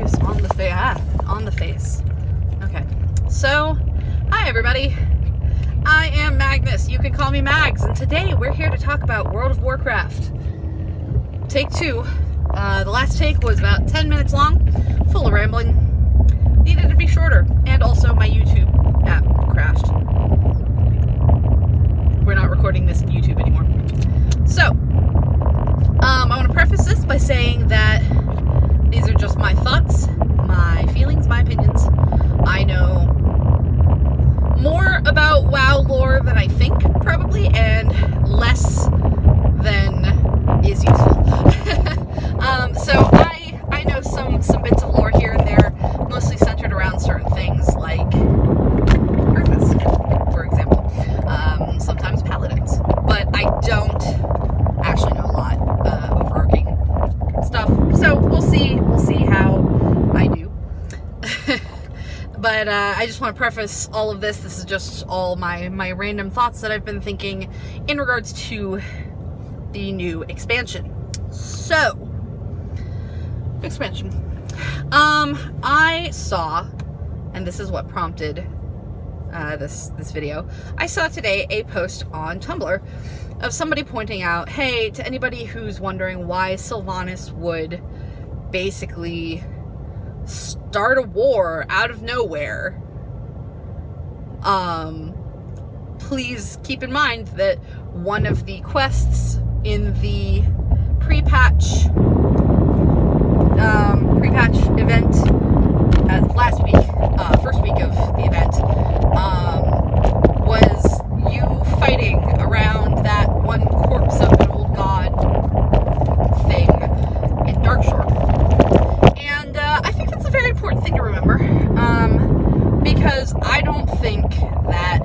focus on the face. Okay. So, hi everybody. I am Magnus. You can call me Mags, and today we're here to talk about World of Warcraft. Take 2. The last take was about 10 minutes long, full of rambling. Needed to be shorter, and also my YouTube app crashed. We're not recording this in YouTube anymore. So, I want to preface this by saying that these are just my thoughts, my feelings, my opinions. I know more about WoW lore than I think, probably, and less than is useful. So I know some bits of lore here and there, mostly centered around certain things like purpose, for example. Sometimes paladins, but I don't actually know a lot overarching stuff. So we'll see how I do. But I just want to preface all of this. This is just all my random thoughts that I've been thinking in regards to the new expansion. So, expansion. I saw, and this is what prompted this video. I saw today a post on Tumblr of somebody pointing out, hey, to anybody who's wondering why Sylvanas would basically start a war out of nowhere, please keep in mind that one of the quests in the pre-patch event last week, first week of the event, was you fighting around that one corpse of an old god thing in Darkshore. And I think that's a very important thing to remember, because I don't think that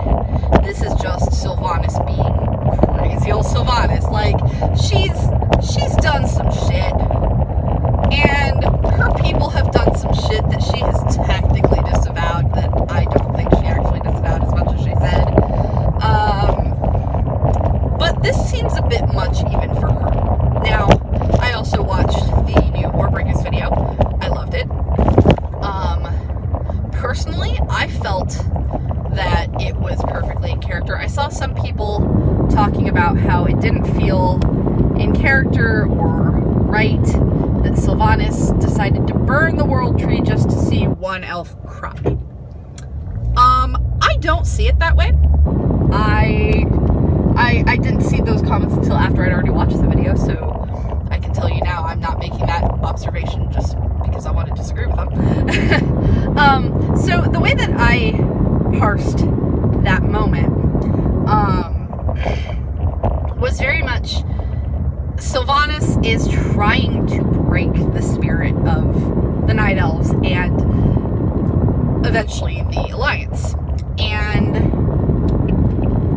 this is just Sylvanas being crazy old Sylvanas. Like, she's done some shit, and her people have done some shit that she has technically disavowed, that I don't think she actually disavowed as much as she said. But this seems a bit much even for her. Now, I also watched the new Warbreakers video. I loved it. Personally, I felt that it was perfectly in character. I saw some people talking about how it didn't feel in character or right that Sylvanas decided to burn the world tree just to see one elf cry. I don't see it that way. I didn't see those comments until after I'd already watched the video, so I can tell you now I'm not making that observation just because I want to disagree with them. So the way that I parsed that moment was very much Sylvanas is trying to break the spirit of the Night Elves and eventually the Alliance. And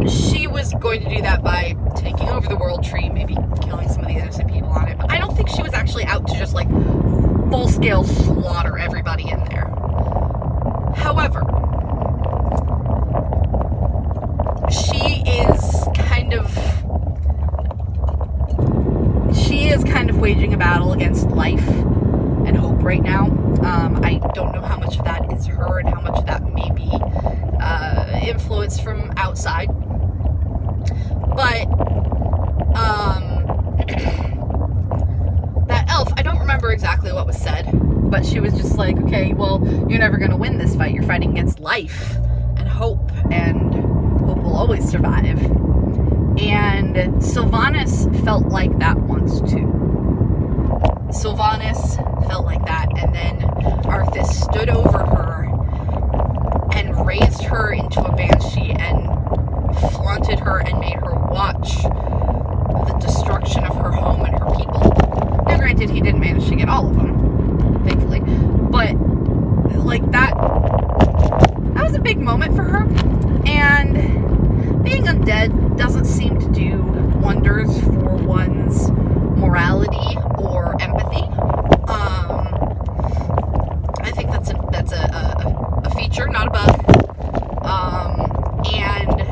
she was going to do that by taking over the world tree, maybe killing some of the innocent people on it. But I don't think she was actually out to just, like, full-scale slaughter everybody in there. However, she is kind of waging a battle against life and hope right now. I don't know how much of that is her and how much of that may be influence from outside. But that elf, I don't remember exactly what was said, but she was just like, okay, well, you're never going to win this fight. You're fighting against life and hope will always survive. And Sylvanas felt like that once too. Sylvanas felt like that, and then Arthas stood over her and raised her into a banshee and flaunted her and made her watch the destruction of her home and her people. Now, granted, he didn't manage to get all of them, thankfully, but like that was a big moment for her. And being undead doesn't seem to do wonders for one's morality or empathy. I think that's a feature, not a bug. And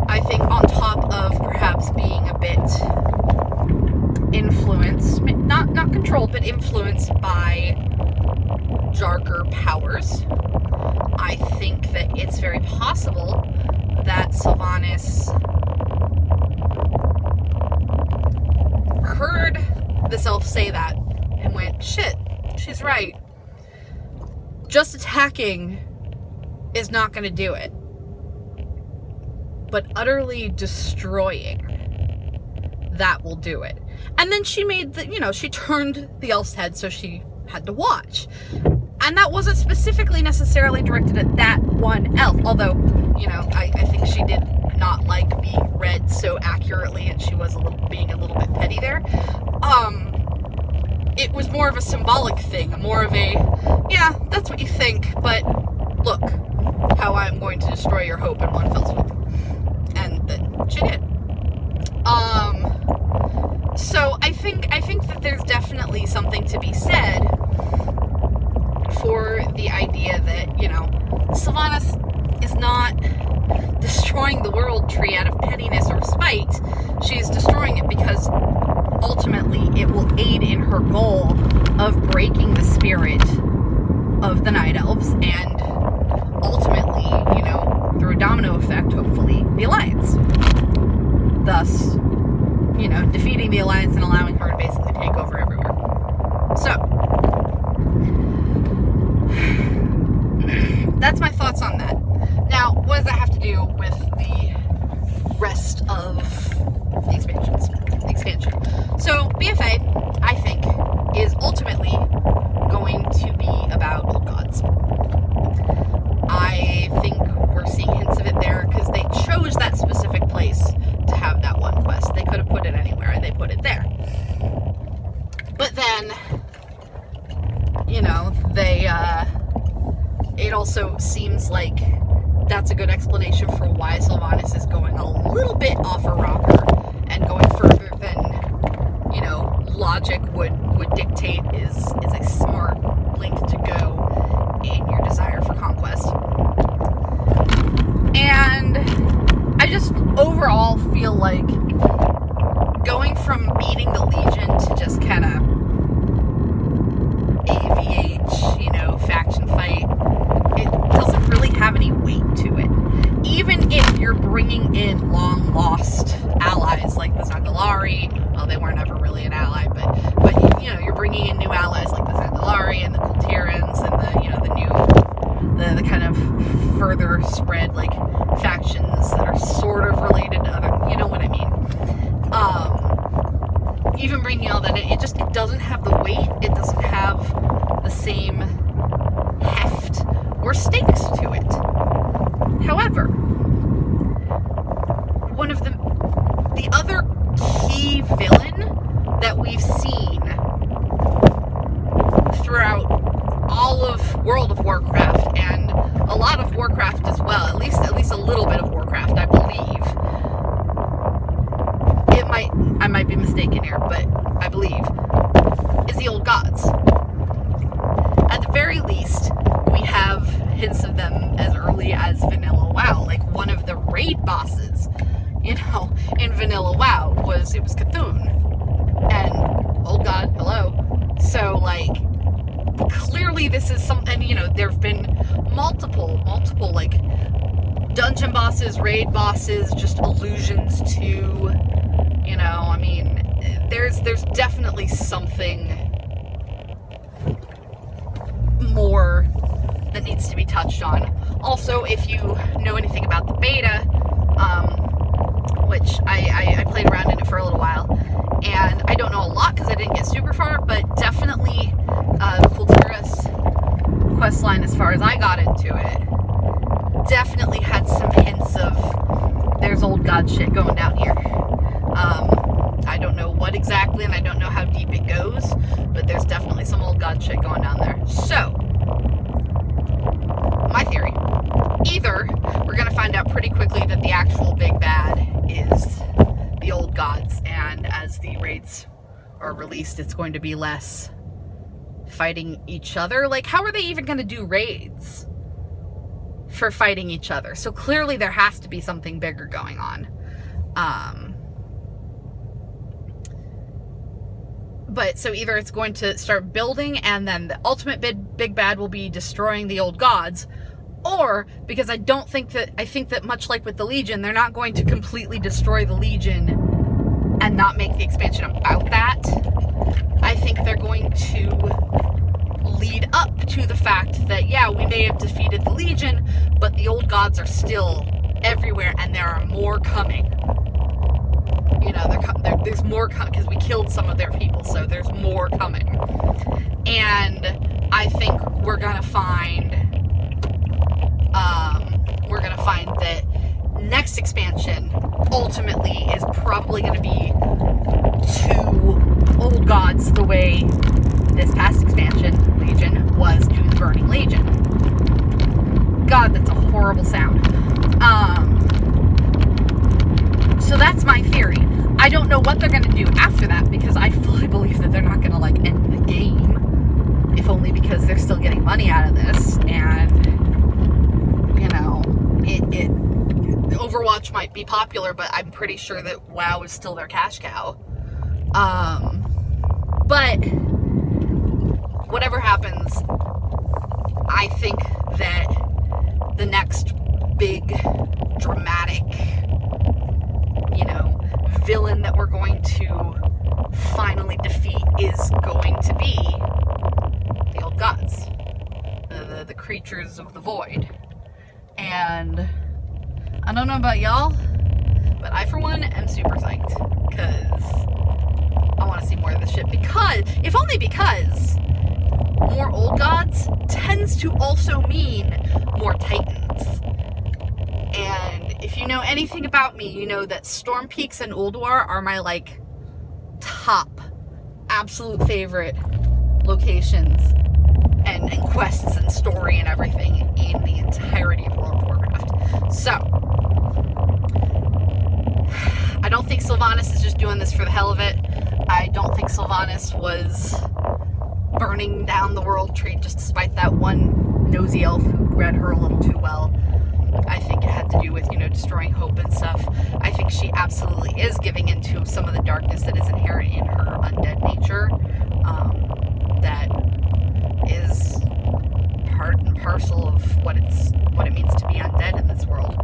I think on top of perhaps being a bit influenced, not controlled, but influenced by darker powers. I think that it's very possible that Sylvanas heard this elf say that and went, shit, she's right. Just attacking is not going to do it. But utterly destroying, that will do it. And then she made she turned the elf's head so she had to watch. And that wasn't specifically necessarily directed at that one elf, although, I think she did not like being read so accurately, and she was being a little bit petty there. It was more of a symbolic thing, more of a, yeah, that's what you think, but look how I'm going to destroy your hope in one fell swoop. And then she did. So I think that there's definitely something to be said for the idea that, Sylvanas is not destroying the world tree out of pettiness or spite. She's destroying it because ultimately it will aid in her goal of breaking the spirit of the Night Elves and ultimately, through a domino effect, hopefully, the Alliance. Thus, defeating the Alliance and allowing her to basically take over everywhere. So, that's my thoughts on that. Now, what does that have to do with the rest of the expansion? So, BfA, I think, is ultimately going to be about old gods. I think we're seeing hints of it there because they chose that specific place to have that one quest. They could have put it anywhere, and they put it there. But then, it also seems like that's a good explanation for why Sylvanas is going a little bit off a rocker and going further than, logic would dictate is a smart length to go in your desire for conquest. And I just overall feel like going from beating the Legion to just kind of AVH, faction fight, it doesn't really have any weight to it. Even if you're bringing in long lost allies like the Zandalari, well, they weren't ever really an ally, but you're bringing in new allies like the Zandalari and the Kultirans and the kind of further spread like factions that are sort of related to other, you know what I mean. Even bringing all that in, it doesn't have the weight, it doesn't have the same heft or stakes to it. However, one of the other key villain that we've seen throughout all of World of Warcraft and a lot of Warcraft as well, at least a little bit of Warcraft, I believe. I might be mistaken here, but I believe is the old gods. At the very least, we have hints of them as early as Vanilla WoW. Like one of the raid bosses, in Vanilla WoW was Cthulhu. And old god, hello. So clearly this is something, there have been multiple dungeon bosses, raid bosses, just allusions to, there's definitely something more that needs to be touched on. Also, if you know anything about the beta, which I played around in it for a little while, and I don't know a lot because I didn't get super far, but definitely the Kultiras quest line, as far as I got into it, definitely had some hints of there's old god shit going down here. I don't know what exactly, and I don't know how deep it goes, but there's definitely some old god shit going down there. So, my theory, either we're going to find out pretty quickly that the actual big bad is the old gods, and as the raids are released, it's going to be less fighting each other. How are they even going to do raids for fighting each other? So clearly there has to be something bigger going on. But so either it's going to start building and then the ultimate big bad will be destroying the old gods, or because I think that much like with the Legion, they're not going to completely destroy the Legion and not make the expansion about that. I think they're going to lead up to the fact that, yeah, we may have defeated the Legion, but the old gods are still everywhere and there are more coming. You know, there's more coming because we killed some of their people, so there's more coming. And I think we're gonna find that next expansion ultimately is probably gonna be to old gods the way this past expansion, Legion, was to the Burning Legion. God, that's a horrible sound. So that's my theory. I don't know what they're going to do after that, because I fully believe that they're not going to, like, end the game, if only because they're still getting money out of this, and, you know, Overwatch might be popular, but I'm pretty sure that WoW is still their cash cow. But whatever happens, I think that the next big, dramatic, you know, villain that we're going to finally defeat is going to be the old gods, the creatures of the void. And I don't know about y'all, but I for one am super psyched, because I want to see more of this shit, because more old gods tends to also mean more titans. And if you know anything about me, you know that Storm Peaks and Ulduar are my, like, top, absolute favorite locations and quests and story and everything in the entirety of World of Warcraft. So, I don't think Sylvanas is just doing this for the hell of it. I don't think Sylvanas was burning down the world tree just to spite that one nosy elf who read her a little too well. I think it had to do with, you know, destroying hope and stuff. I think she absolutely is giving into some of the darkness that is inherent in her undead nature. That is part and parcel of what it means to be undead in this world.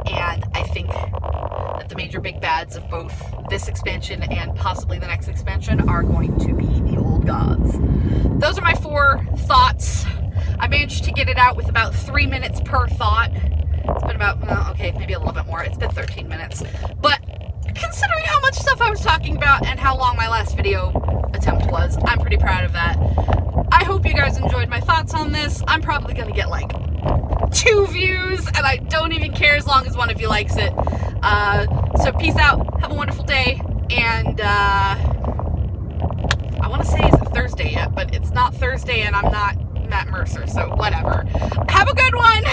And I think that the major big bads of both this expansion and possibly the next expansion are going to be the old gods. Those are my 4 thoughts. I managed to get it out with about 3 minutes per thought. It's been about, maybe a little bit more. It's been 13 minutes. But considering how much stuff I was talking about and how long my last video attempt was, I'm pretty proud of that. I hope you guys enjoyed my thoughts on this. I'm probably going to get like 2 views, and I don't even care as long as one of you likes it. So peace out. Have a wonderful day. And I want to say it's Thursday yet, but it's not Thursday, and I'm not Matt Mercer, so whatever. Have a good one!